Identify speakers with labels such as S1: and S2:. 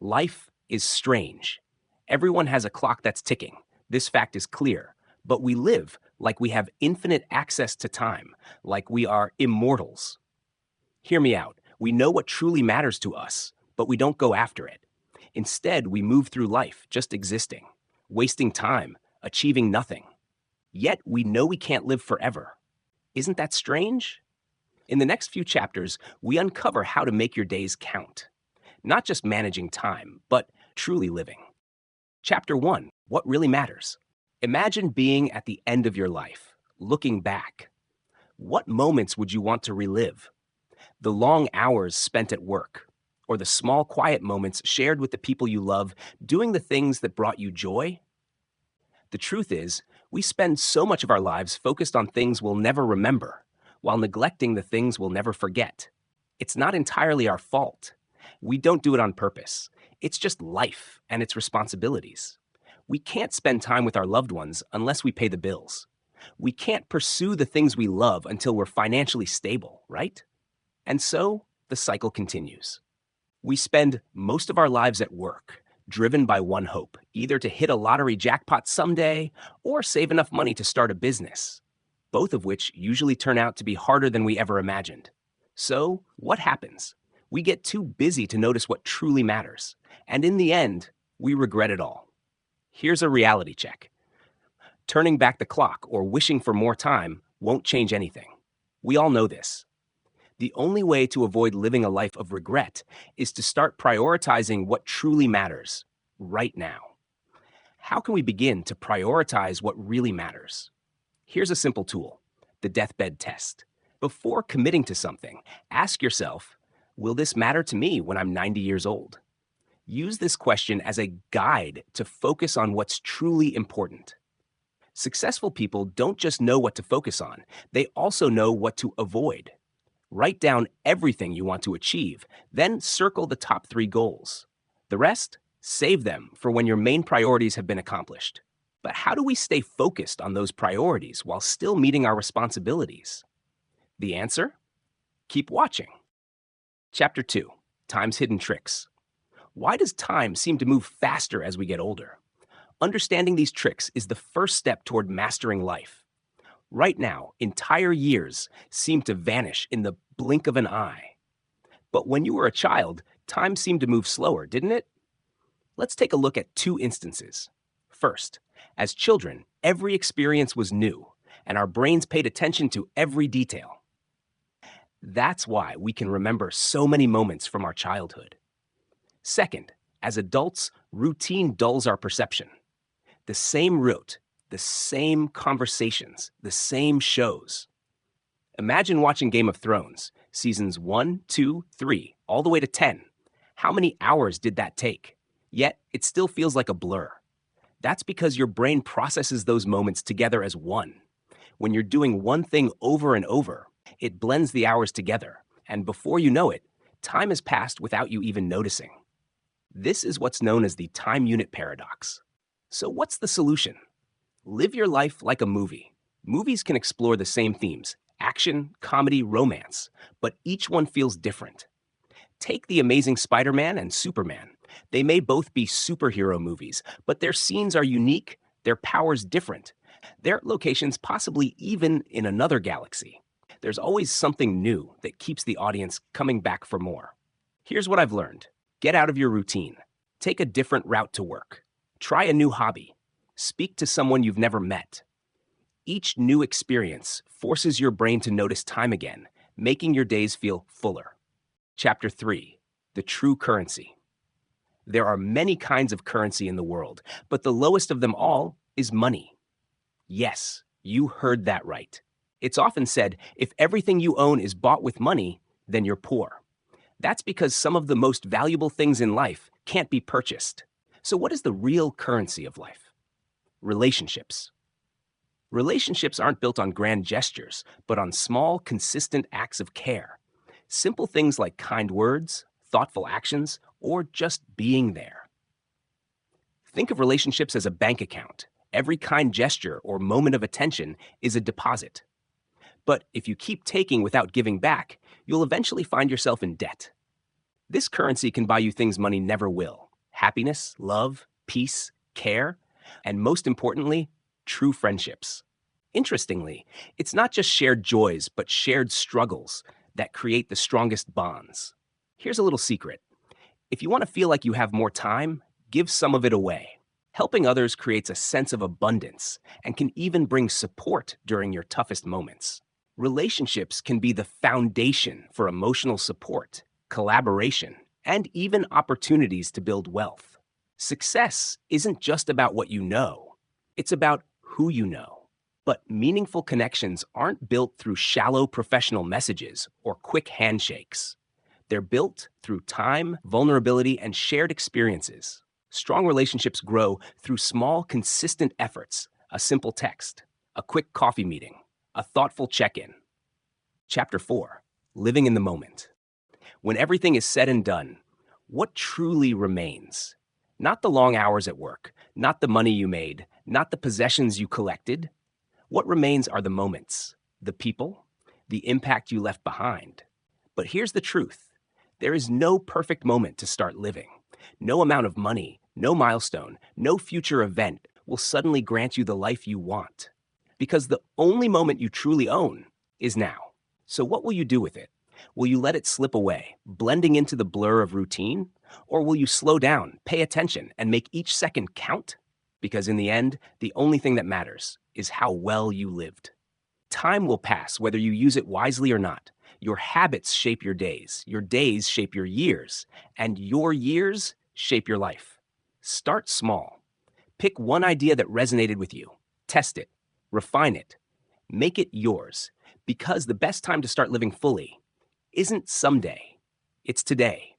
S1: Life is strange. Everyone has a clock that's ticking. This fact is clear. But we live like we have infinite access to time, like we are immortals. Hear me out. We know what truly matters to us, but we don't go after it. Instead, we move through life just existing, wasting time, achieving nothing. Yet we know we can't live forever. Isn't that strange? In the next few chapters, we uncover how to make your days count. Not just managing time, but truly living. Chapter 1, What Really Matters. Imagine being at the end of your life, looking back. What moments would you want to relive? The long hours spent at work, or the small quiet moments shared with the people you love, doing the things that brought you joy? The truth is, we spend so much of our lives focused on things we'll never remember, while neglecting the things we'll never forget. It's not entirely our fault. We don't do it on purpose. It's just life and its responsibilities. We can't spend time with our loved ones unless we pay the bills. We can't pursue the things we love until we're financially stable, right? And so, the cycle continues. We spend most of our lives at work, driven by one hope, either to hit a lottery jackpot someday or save enough money to start a business, both of which usually turn out to be harder than we ever imagined. So, what happens? We get too busy to notice what truly matters, and in the end, we regret it all. Here's a reality check. Turning back the clock or wishing for more time won't change anything. We all know this. The only way to avoid living a life of regret is to start prioritizing what truly matters right now. How can we begin to prioritize what really matters? Here's a simple tool, the deathbed test. Before committing to something, ask yourself, will this matter to me when I'm 90 years old? Use this question as a guide to focus on what's truly important. Successful people don't just know what to focus on, they also know what to avoid. Write down everything you want to achieve, then circle the top 3 goals. The rest, save them for when your main priorities have been accomplished. But how do we stay focused on those priorities while still meeting our responsibilities? The answer? Keep watching. Chapter 2, Time's Hidden Tricks. Why does time seem to move faster as we get older? Understanding these tricks is the first step toward mastering life. Right now, entire years seem to vanish in the blink of an eye. But when you were a child, time seemed to move slower, didn't it? Let's take a look at 2 instances. First, as children, every experience was new, and our brains paid attention to every detail. That's why we can remember so many moments from our childhood. Second, as adults, routine dulls our perception. The same route, the same conversations, the same shows. Imagine watching Game of Thrones, seasons 1, 2, 3, all the way to 10. How many hours did that take? Yet, it still feels like a blur. That's because your brain processes those moments together as one. When you're doing one thing over and over, it blends the hours together, and before you know it, time has passed without you even noticing. This is what's known as the time unit paradox. So what's the solution? Live your life like a movie. Movies can explore the same themes, action, comedy, romance, but each one feels different. Take The Amazing Spider-Man and Superman. They may both be superhero movies, but their scenes are unique, their powers different, their locations possibly even in another galaxy. There's always something new that keeps the audience coming back for more. Here's what I've learned. Get out of your routine. Take a different route to work. Try a new hobby. Speak to someone you've never met. Each new experience forces your brain to notice time again, making your days feel fuller. Chapter 3, The True Currency. There are many kinds of currency in the world, but the lowest of them all is money. Yes, you heard that right. It's often said, if everything you own is bought with money, then you're poor. That's because some of the most valuable things in life can't be purchased. So what is the real currency of life? Relationships. Relationships aren't built on grand gestures, but on small, consistent acts of care. Simple things like kind words, thoughtful actions, or just being there. Think of relationships as a bank account. Every kind gesture or moment of attention is a deposit. But if you keep taking without giving back, you'll eventually find yourself in debt. This currency can buy you things money never will. happiness, love, peace, care, and most importantly, true friendships. Interestingly, it's not just shared joys, but shared struggles that create the strongest bonds. Here's a little secret. If you want to feel like you have more time, give some of it away. Helping others creates a sense of abundance and can even bring support during your toughest moments. Relationships can be the foundation for emotional support, collaboration, and even opportunities to build wealth. Success isn't just about what you know, it's about who you know. But meaningful connections aren't built through shallow professional messages or quick handshakes. They're built through time, vulnerability, and shared experiences. Strong relationships grow through small, consistent efforts, a simple text, a quick coffee meeting, a thoughtful check-in. Chapter 4, Living in the Moment. When everything is said and done, what truly remains? Not the long hours at work, not the money you made, not the possessions you collected. What remains are the moments, the people, the impact you left behind. But here's the truth. There is no perfect moment to start living. No amount of money, no milestone, no future event will suddenly grant you the life you want. Because the only moment you truly own is now. So what will you do with it? Will you let it slip away, blending into the blur of routine? Or will you slow down, pay attention, and make each second count? Because in the end, the only thing that matters is how well you lived. Time will pass whether you use it wisely or not. Your habits shape your days shape your years, and your years shape your life. Start small. Pick one idea that resonated with you. Test it, refine it, make it yours, because the best time to start living fully isn't someday, it's today.